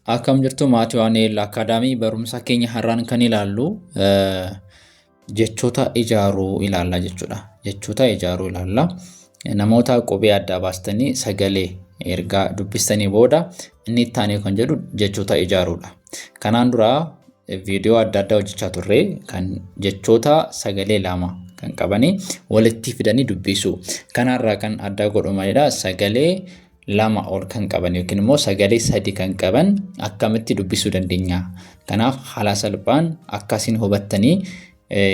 Akkam jirtu maatii Waaneel Akaadaamii barumsa keenya har'aan kan ilaallu jechoota ijaaruu ilaalla jechuudha. Jechoota ijaaruu ilaalla. Namoota qubee adda baastanii sagalee ergaa dubbistanii booda inni itti aanee kan jedhu jechoota ijaaruudha. Kanaan dura viidiyoo adda addaa hojjechaa turre kan jechoota sagalee lama kan qabanii walitti fidanii dubbisu. Kanarraa kan adda godhu maalidha? Sagalee lama ol kan qaban yookiin immoo sagalee sadi kan qaban akkamitti dubbisuu dandeenya. Kanaaf haala salphaan akkasiin hubattanii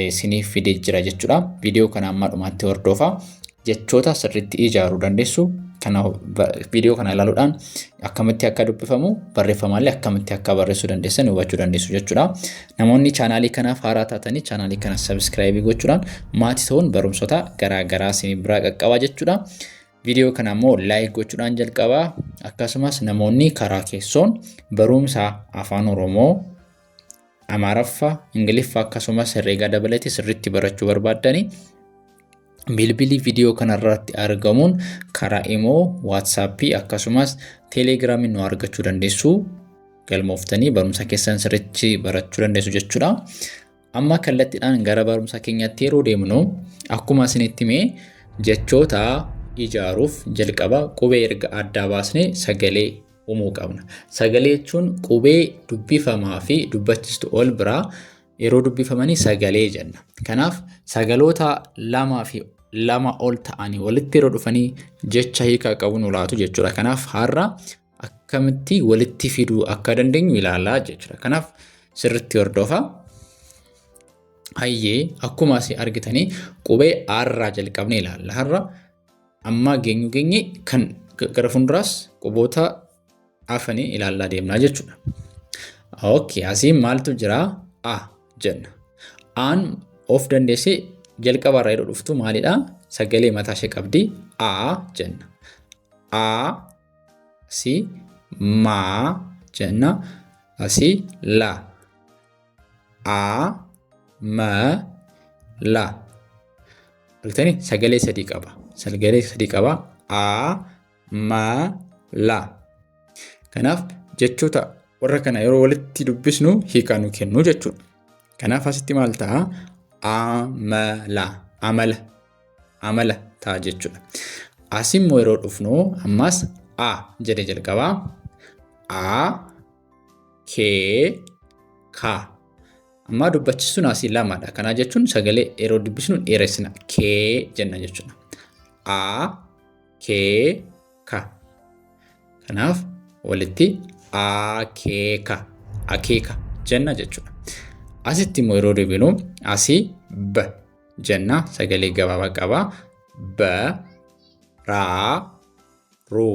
isiniif fidee jira jechuudha. Viidiyoo kana amma dhumaatti hordofaa. Jechoota sirriitti ijaaruu dandeessu. Kana viidiyoo kana ilaaluudhaan akkamitti akka dubbifamu, barreeffamaalee akkamitti akka barreessuu dandeessan hubachuu dandeessu jechuudha. Namoonni chaanaalii kanaaf haaraa taatanii chaanaalii kana subscribe gochuudhaan maatii ta'uun barumsoota garaagaraa isin biraa qaqqabaa jechuudha. Viidiyoo kana immoo like gochuudhaan jalqabaa. Akkasumas namoonni karaa keessoon barumsa afaan Oromoo, Amaaraffaa, Ingiliffaa akkasumas herreega dabalatee sirriitti barachuu barbaadanii bilbilii viidiyoo kanarratti argamuun karaa Imoo, WhatsAppii akkasumas Telegiraamiin nu argachuu dandeessu. Galmooftanii barumsa keessan sirriitti barachuu dandeessu jechuudha. Amma kallattiidhaan gara barumsa keenyaatti yeroo deemnu akkuma isinitti himee jechoota ijaaruuf jalqaba qubee erga adda baasnee sagalee uumuu qabna. Sagalee jechuun qubee dubbifamaa fi dubbachiistu ol biraa yeroo dubbifamanii sagalee jenna. Kanaaf sagaloota lamaa fi lama ol ta'anii walitti yeroo dhufanii jecha hiikaa qabu nu laatu jechuudha. Kanaaf har'a akkamitti walitti fiduu akka dandeenyu ilaalaa jechuudha. Kanaaf sirriitti hordofaa. Hayyee akkuma asii argitanii qubee arraa jalqabnee ilaalla. Har'a amma geenye kan gara fuulduraas quboota afanii ilaallaa deemnaa jechuudha. Okay, asiin maaltu jira? A jenna. Aan of dandeessee jalqaba irraa yeroo dhuftu maalidha? Sagalee mataa ishee qabdi. A jenna. A si ma jenna. Asi la. A ma la. Argitanii sagalee sadii qaba. Sagalee sadii qaba. A ma la. Kanaaf jechoota warra kana yeroo walitti dubbisnu hiikaa nu kennu jechuudha. Kanaaf asitti maal ta'a? Amala. Amala. Amala ta'a jechuudha. Asimmoo yeroo dhufnu ammas A jedhee jalqabaa. A kee ka. Amma dubbachisuun asii lamadha. Kana jechuun sagalee yeroo dubbisnu dheeressina. Kee jenna jechuudha. A kee ka. Kanaaf walitti akeeka. Akeeka jenna jechuudha. Asitti immoo yeroo deebinu asii b jenna sagalee gabaabaa qaba. B raa ru.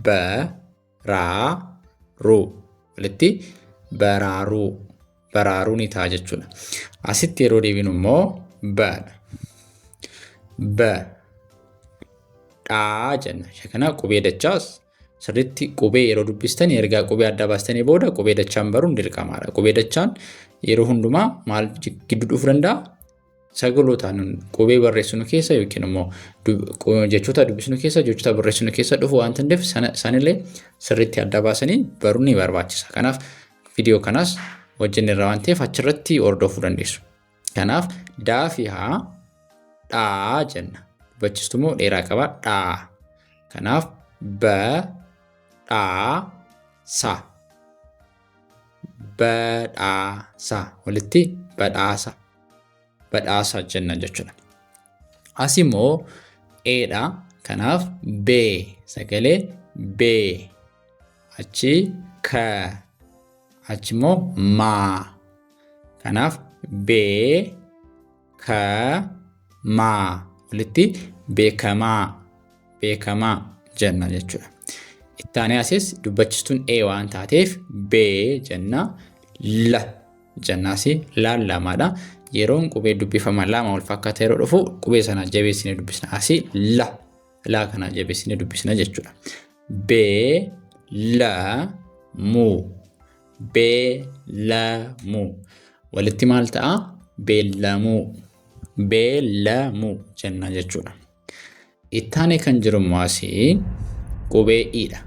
B raa ru. Walitti baraaruu. Baraaruu ni ta'a jechuudha. Asitti yeroo deebinu immoo b dhaa jenna. Kana qubee dachaas sirriitti qubee yeroo dubbistan ergaa qubee adda baastanii booda qubee dachaan baruun dirqamaadha. Qubee dachaan yeroo hundumaa maal gidduu dhufuu danda'a? Sagalootaan qubee barreessinu keessa yookiin immoo jechoota dubbisnu keessa jechoota barreessinu keessa dhufu waan ta'eef sanillee sirriitti adda baasanii baruun ni barbaachisa. Kanaaf viidiyoo kanas wajjin irraa waan ta'eef achirratti hordofuu dandeessu. Kanaaf daa fi haa dhaa jenna. Dubbachiistu immoo dheeraa qaba. Dhaa. Kanaaf b dhaa sa. Badhaasa. Walitti badhaasa. Badhaasa jenna jechuudha. Asimmoo eedha. Kanaaf bee. Sagalee bee. Achi ka. Achimmoo maa. Kanaaf bee ka maa. Walitti beekamaa. Beekamaa jenna jechuudha. Ittaanee asis dubbachistuun e waan taateef bee jenna. La jennaasi laallamaadha. Yeroon qubee dubbifaman lama wal fakkaata yeroo dhufu qubee sana jabeessinee dubbisna. Asii la. La kana jabeessinee dubbisna jechuudha. Bee la mu. Beelamuu. Walitti maal ta'a? Beelamuu. Beelamuu jenna jechuudha. Ittaanee kan jiru immoo asii qubee i'dha.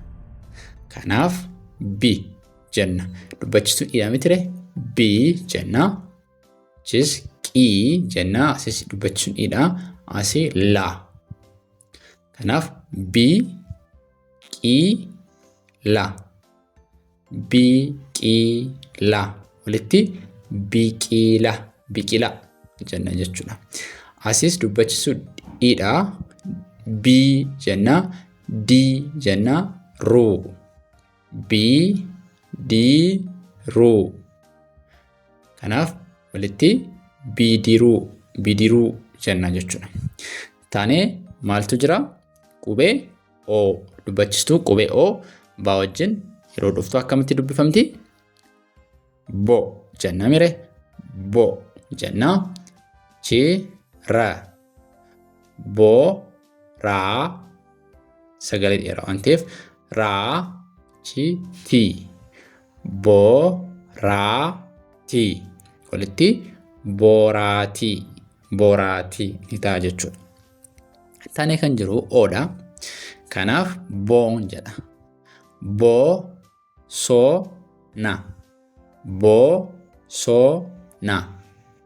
Kanaaf B jenna. Dubbachistuun dhiidhaa mitire B jenna. Achis qii jenna. Asis dubbachistuun dhiidhaa. Asii la. Kanaaf B qii la. Biqila. Walitti biqila. Biqila jenna jechuudha. Asis dubbachistuu dhiidhaa. B jenna. D jenna. Ruu. Bidiruu. Kanaaf walitti bidiruu jenna jechuudha. Taanee maaltu jira? Qubee O. Dubbachistuu qubee O baa wajjin yeroo dhuftu akkamitti dubbifamti? Bo jenna mire. Bo jenna. Chira. Raa. Sagalee dheeraa waan ta'eef raachiti. Boraati. Walitti boraati ni ta'a jechuudha. Taanee kan jiru oodha. Kanaaf boon jedha. Bosona.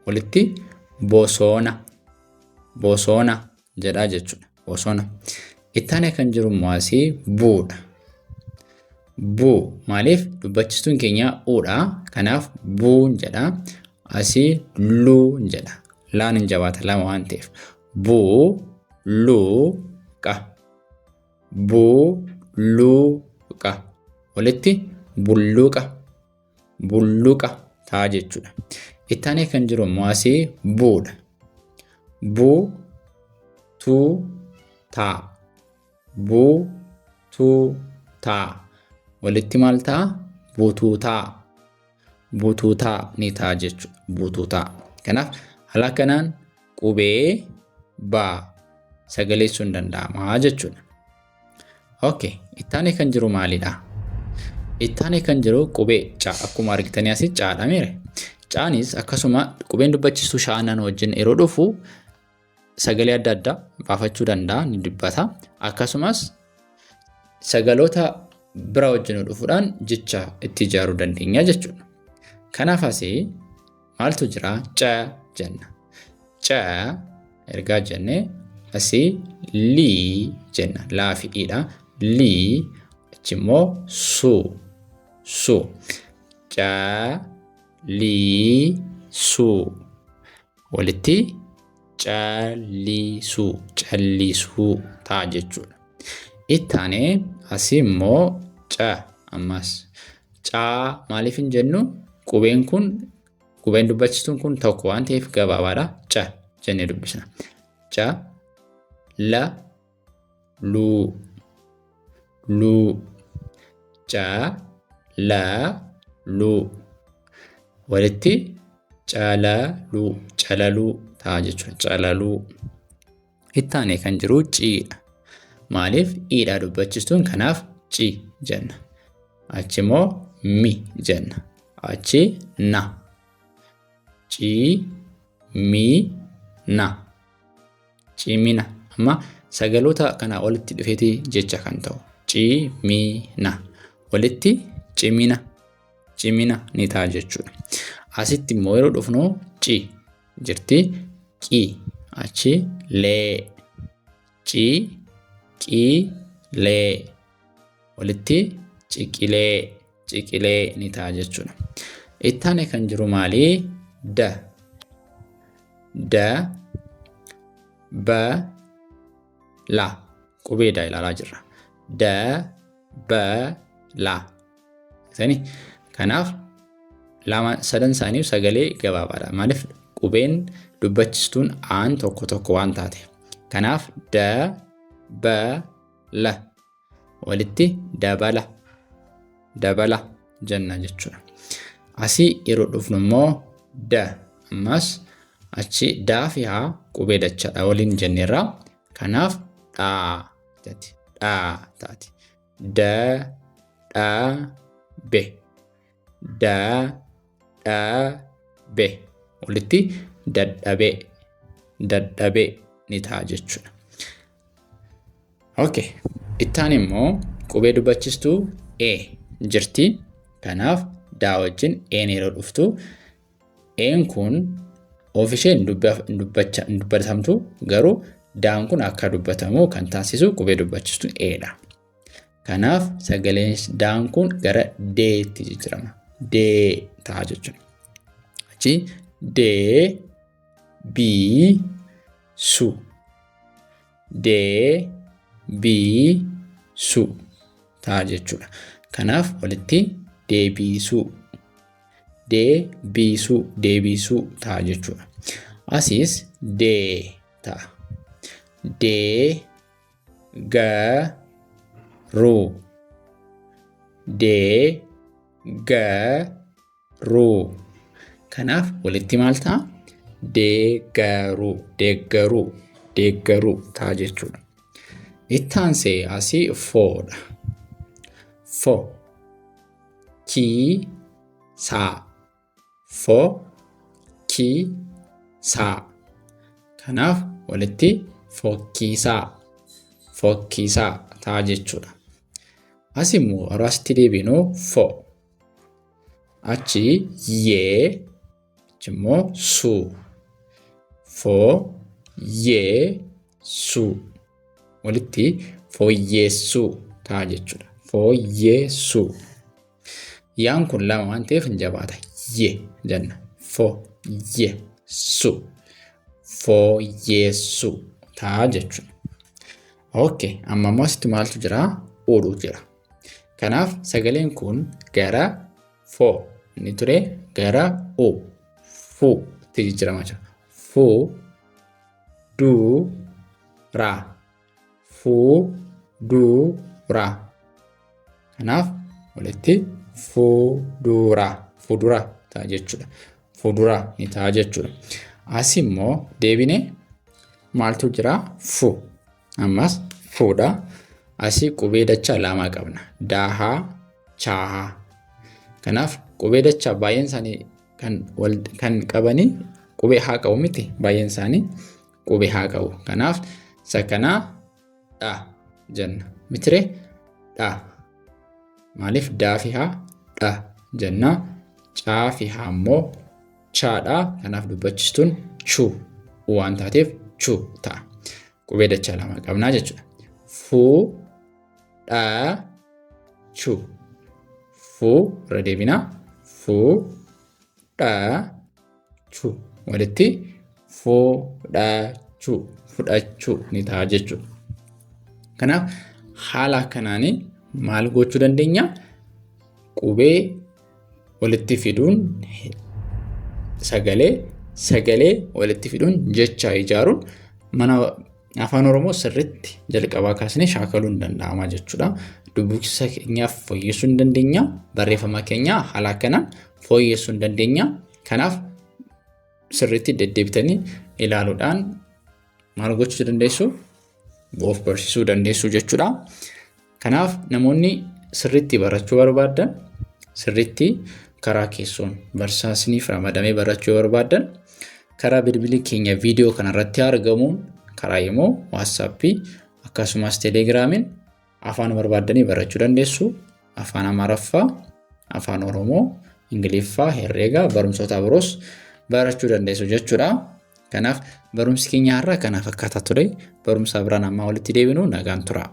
Walitti bosona jedha jechuudha. Bosona. Ittaanee kan jiru immoo asii buudha. Buu maaliif dubbachistuun keenya uudha. Kanaaf buun jedha. Asii luun jedha. Laan hin jabaata lama waan ta'eef. Buuluqa. Buuluqa. Walitti bulluqa ta'a jechuudha. Ittaanee kan jiru immoo asii buudha. Butuutaa. Walitti maal ta'a? Butuutaa ni ta'a jechuudha. Butuutaa. Kanaaf haala kanaan qubee baa sagaleessuun danda'ama jechuudha. Okay. Ittaanee kan jiru maalidha? Ittaanee kan jiru qubee ca. Akkuma argitanii asii caadha mire. Caanis akkasuma qubeen dubbachistuu sha'anan wajjin yeroo dhufu sagalee adda addaa baafachuu danda'a ni dubbata. Akkasumas sagaloota bira wajjin dhufuudhaan jecha itti ijaaruu dandeenya jechuudha. Kanaaf asii maaltu jira? Ca jenna. Ca ergaa jennee asii lii jenna. Laa fi dhiidha. Lii achimmoo su. Callisuu. Walitti callisuu ta'a jechuudha. Ittaanee asii immoo ca. Ammas caa maaliif hin jennu? Qubeen dubbachistuun kun tokko waan ta'eef gabaabaadha. Ca jennee dubbisna. Ca la luu. Ca la luu. Walitti calaluu ta'a jechuudha. Calaluu. Ittaanee kan jiru ciidha. Maaliif? Iidha dubbachistuun kanaaf ci jenna. Achi immoo mi jenna. Achi na. Cimina. Amma sagaloota kanaa walitti dhufeetii jecha kan ta'u. Cimina. Walitti cimina ni ta'a jechuudha. Asitti immoo yeroo dhufnu ci jirti. Qi. Achi lee. Lee. Walitti ciqilee ni ta'a jechuudha. Ittaanee kan jiru maali? Da. Ba. La. Qubeedha ilaalaa jirra. Da. Ba. La. Kanaaf sadan isaanii sagalee gabaabaadha. Maaliif? Qubeen dubbachistuun aan tokko waan taate. Kanaaf da. Ba. La. Walitti dabala jenna jechuudha. Asii yeroo dhufnu immoo da. Ammas achi daa fi haa qubee dachaadha waliin jenneerra. Kanaaf dhaa taati. Be. Walitti dadhabee ni ta'a jechuudha. Okay. Ittaan immoo qubee dubbachistuu jirti. Kanaaf daa wajjin een yeroo dhuftu een kun ofisheen dubbatamtu garuu daan kun akka dubbatamu kan taasisu qubee dubbachiistu eedha. Kanaaf sagaleen daan kun gara deetti jijjiirama. Dee ta'a jechuudha. Achi dee bii su. Dee bii su ta'a jechuudha. Kanaaf walitti deebisuu. Deebisuu ta'a jechuudha. Asiis dee ta'a. Dee garuu. Dee garuu. Kanaaf walitti maal ta'a? Deeggaruu ta'a jechuudha. Itti aansee asii foodha. Fo. Kiisaa. Fo. Kiisaa. Kanaaf walitti fokkisaa ta'a jechuudha. As immoo asitti deebinuu fo. Achi yee. Achi immoo suu. Fooyyeessuu. Walitti fooyyeessuu ta'a jechuudha. Fooyyeessuu. Yaan kun lama waan ta'eef hin jabaata. Ye jenna. Fooyyeessuu ta'a jechuudha. Okay, amma immoo asitti maaltu jira? Uudhu jira. Kanaaf sagaleen kun gara foo inni ture gara u. Fu itti jijjiirama jira. Fuudura. Kanaaf walitti fuudura ta'a jechuudha. Fuudura ni ta'a jechuudha. As immoo deebine maaltu jira? Fu. Ammas fuudha. Asii qubee dachaa lama qabna. Daahaa, chaahaa. Kanaaf qubee dachaa baay'een isaanii kan qabanii qubee haa qabu miti. Baay'een isaanii qubee haa qabu. Kanaaf isa kanaa dha jenna. Mitire dha. Maaliif daa fi haa dha jenna. Caa fi haa immoo chaadha. Kanaaf dubbachistuun chuu waan taateef chuu ta'a. Qubee dachaa lama qabnaa jechuudha. Fuudhachuu. Fuu irra deebinaa. Fuudhachuu. Walitti fudhachuu ni ta'a jechuudha. Kanaaf haala akkanaanii maal gochuu dandeenya? Qubee walitti fiduun sagalee walitti fiduun jecha ijaaruun mana afaan Oromoo sirriitti jalqabaa kaasnee shaakaluun danda'ama jechuudha. Dubbisa keenyaaf fooyyessuu dandeenya. Barreeffama keenya haala kanaan fooyyessuu dandeenya. Kanaaf sirriitti deddeebitanii ilaaluudhaan maal gochuu dandeessu? Of barsiisuu dandeessu jechuudha. Kanaaf namoonni sirriitti barachuu barbaadan sirriitti karaa keessoon barsaasniif ramadamee barachuu barbaadan karaa bilbilii keenya viidiyoo kanarratti argamuun karaa immoo waatsaappii akkasumas teelegiraamiin afaan barbaadanii barachuu dandeessu. Afaan Amaaraffaa, afaan Oromoo, Ingiliffaa, herreegaa, barumsoota biroos barachuu dandeessu jechuudha. Kanaaf barumsi keenya har'a kana fakkaata ture. Barumsa biraan amma walitti deebinu nagaan tura.